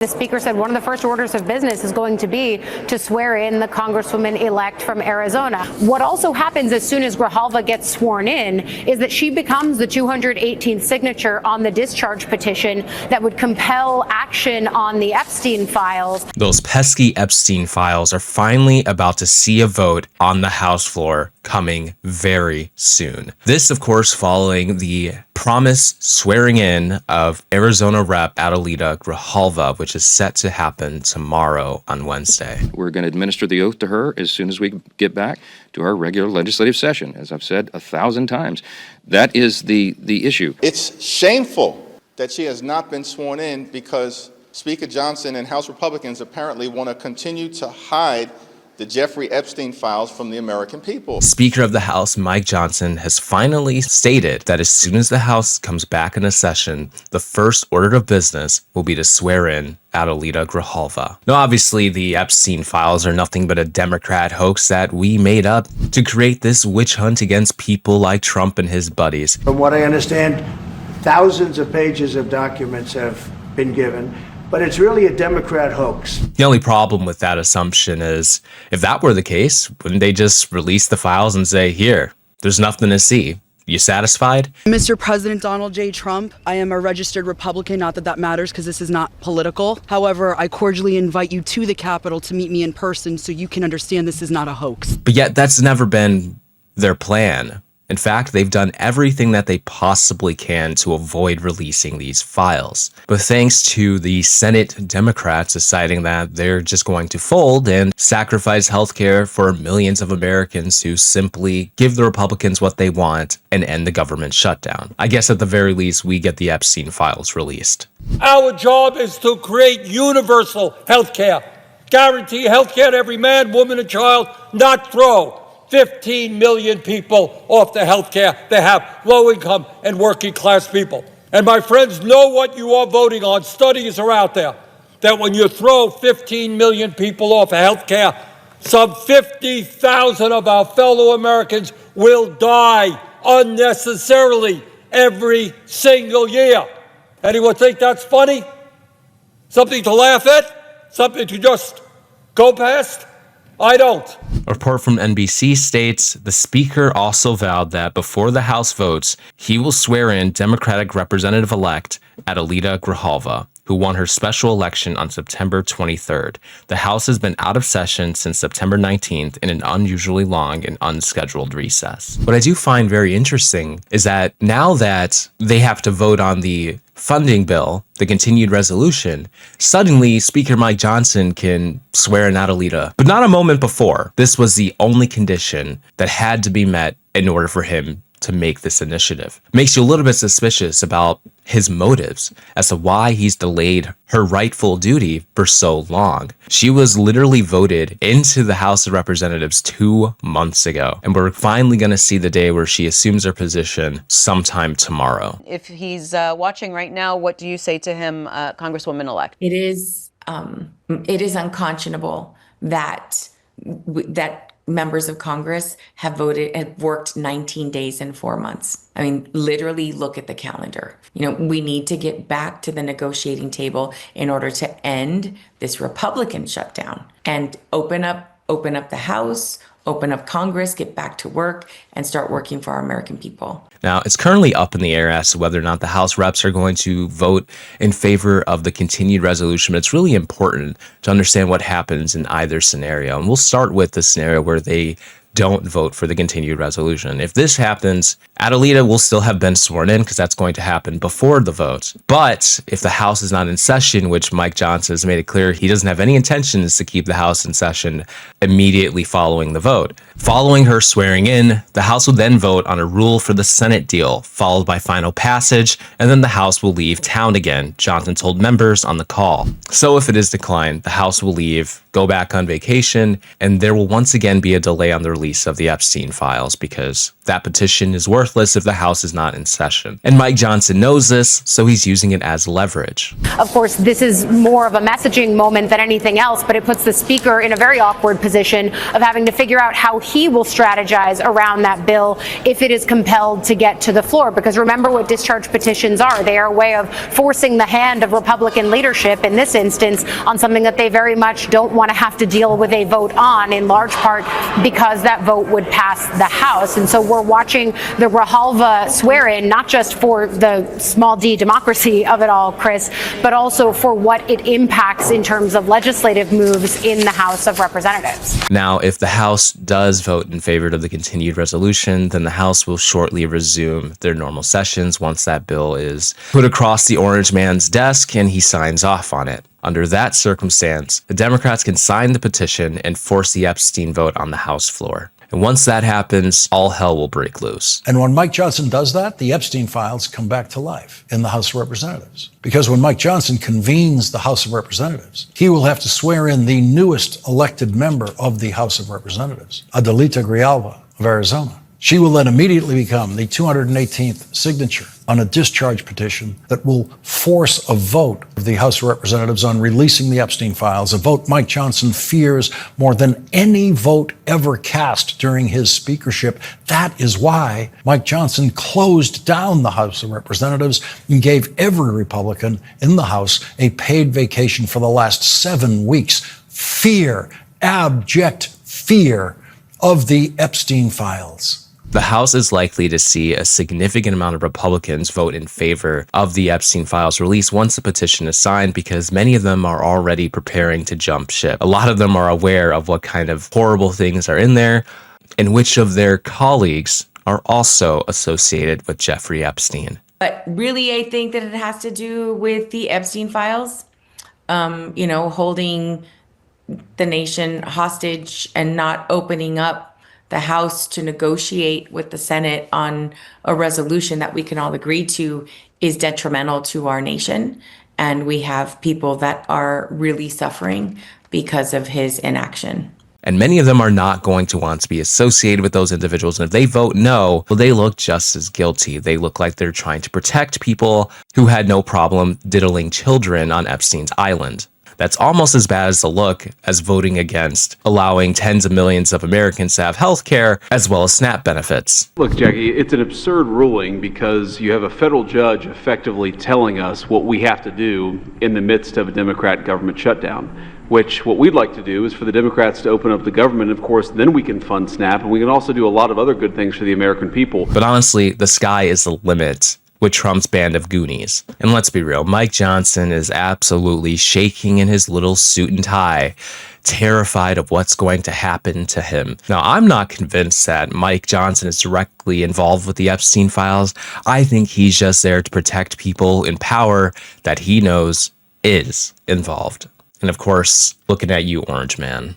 The Speaker said one of the first orders of business is going to be to swear in the Congresswoman-elect from Arizona. What also happens as soon as Grijalva gets sworn in is that she becomes the 218th signature on the discharge petition that would compel action on the Epstein files. Those pesky Epstein files are finally about to see a vote on the House floor coming very soon. This, of course, following the promised swearing in of Arizona Rep. Adelita Grijalva, which is set to happen tomorrow on Wednesday. We're going to administer the oath to her as soon as we get back to our regular legislative session. As I've said 1,000 times, that is the issue. It's shameful that she has not been sworn in because Speaker Johnson and House Republicans apparently want to continue to hide the Jeffrey Epstein files from the American people. Speaker of the House Mike Johnson has finally stated that as soon as the House comes back into session, the first order of business will be to swear in Adelita Grijalva. Now, obviously, the Epstein files are nothing but a Democrat hoax that we made up to create this witch hunt against people like Trump and his buddies. From what I understand, thousands of pages of documents have been given, but it's really a Democrat hoax. The only problem with that assumption is, if that were the case, wouldn't they just release the files and say, here, there's nothing to see? You satisfied? Mr. President Donald J. Trump, I am a registered Republican, not that that matters because this is not political. However, I cordially invite you to the Capitol to meet me in person so you can understand this is not a hoax. But yet that's never been their plan. In fact, they've done everything that they possibly can to avoid releasing these files. But thanks to the Senate Democrats deciding that they're just going to fold and sacrifice healthcare for millions of Americans who simply give the Republicans what they want and end the government shutdown. I guess at the very least, we get the Epstein files released. Our job is to create universal healthcare. Guarantee healthcare to every man, woman, and child, not throw 15 million people off the health care they have, low-income and working-class people. And my friends know what you are voting on. Studies are out there that when you throw 15 million people off of health care, some 50,000 of our fellow Americans will die unnecessarily every single year. Anyone think that's funny? Something to laugh at? Something to just go past? I don't. A report from NBC states the Speaker also vowed that before the House votes, he will swear in Democratic Representative-elect Adelita Grijalva, who won her special election on September 23rd. The House has been out of session since September 19th in an unusually long and unscheduled recess. What I do find very interesting is that now that they have to vote on the funding bill, the continued resolution, suddenly Speaker Mike Johnson can swear in Adelita. But not a moment before. This was the only condition that had to be met in order for him to make this initiative. Makes you a little bit suspicious about his motives as to why he's delayed her rightful duty for so long. She was literally voted into the House of Representatives 2 months ago, and we're finally going to see the day where she assumes her position sometime tomorrow. If he's watching right now, what do you say to him, Congresswoman-elect? It is unconscionable that members of Congress have worked 19 days and 4 months. I mean, literally look at the calendar. We need to get back to the negotiating table in order to end this Republican shutdown and open up the House, open up Congress, get back to work, and start working for our American people. Now, it's currently up in the air as to whether or not the House reps are going to vote in favor of the continued resolution. But it's really important to understand what happens in either scenario. And we'll start with the scenario where they don't vote for the continued resolution. If this happens, Adelita will still have been sworn in because that's going to happen before the vote. But if the House is not in session, which Mike Johnson has made it clear he doesn't have any intentions to keep the House in session immediately following the vote. Following her swearing in, the House will then vote on a rule for the Senate deal, followed by final passage, and then the House will leave town again, Johnson told members on the call. So if it is declined, the House will leave go back on vacation, and there will once again be a delay on the release of the Epstein files because that petition is worthless if the House is not in session. And Mike Johnson knows this, so he's using it as leverage. Of course, this is more of a messaging moment than anything else, but it puts the Speaker in a very awkward position of having to figure out how he will strategize around that bill if it is compelled to get to the floor. Because remember what discharge petitions are. They are a way of forcing the hand of Republican leadership, in this instance, on something that they very much don't want to have to deal with a vote on, in large part because that vote would pass the House. And so we're watching the Grijalva swear-in, not just for the small d democracy of it all, Chris, but also for what it impacts in terms of legislative moves in the House of Representatives. Now, if the House does vote in favor of the continued resolution, then the House will shortly resume their normal sessions once that bill is put across the orange man's desk and he signs off on it. Under that circumstance, the Democrats can sign the petition and force the Epstein vote on the House floor. And once that happens, all hell will break loose. And when Mike Johnson does that, the Epstein files come back to life in the House of Representatives. Because when Mike Johnson convenes the House of Representatives, he will have to swear in the newest elected member of the House of Representatives, Adelita Grijalva of Arizona. She will then immediately become the 218th signature on a discharge petition that will force a vote of the House of Representatives on releasing the Epstein files, a vote Mike Johnson fears more than any vote ever cast during his speakership. That is why Mike Johnson closed down the House of Representatives and gave every Republican in the House a paid vacation for the last 7 weeks. Fear, abject fear of the Epstein files. The House is likely to see a significant amount of Republicans vote in favor of the Epstein files release once the petition is signed because many of them are already preparing to jump ship. A lot of them are aware of what kind of horrible things are in there and which of their colleagues are also associated with Jeffrey Epstein. But really, I think that it has to do with the Epstein files, holding the nation hostage and not opening up the House to negotiate with the Senate on a resolution that we can all agree to is detrimental to our nation. And we have people that are really suffering because of his inaction. And many of them are not going to want to be associated with those individuals. And if they vote no, well, they look just as guilty. They look like they're trying to protect people who had no problem diddling children on Epstein's island. That's almost as bad as the look as voting against allowing tens of millions of Americans to have health care as well as SNAP benefits. Look, Jackie, it's an absurd ruling because you have a federal judge effectively telling us what we have to do in the midst of a Democrat government shutdown, which what we'd like to do is for the Democrats to open up the government. Of course, then we can fund SNAP and we can also do a lot of other good things for the American people. But honestly, the sky is the limit with Trump's band of Goonies. And let's be real, Mike Johnson is absolutely shaking in his little suit and tie, terrified of what's going to happen to him. Now, I'm not convinced that Mike Johnson is directly involved with the Epstein files. I think he's just there to protect people in power that he knows is involved. And of course, looking at you, Orange Man.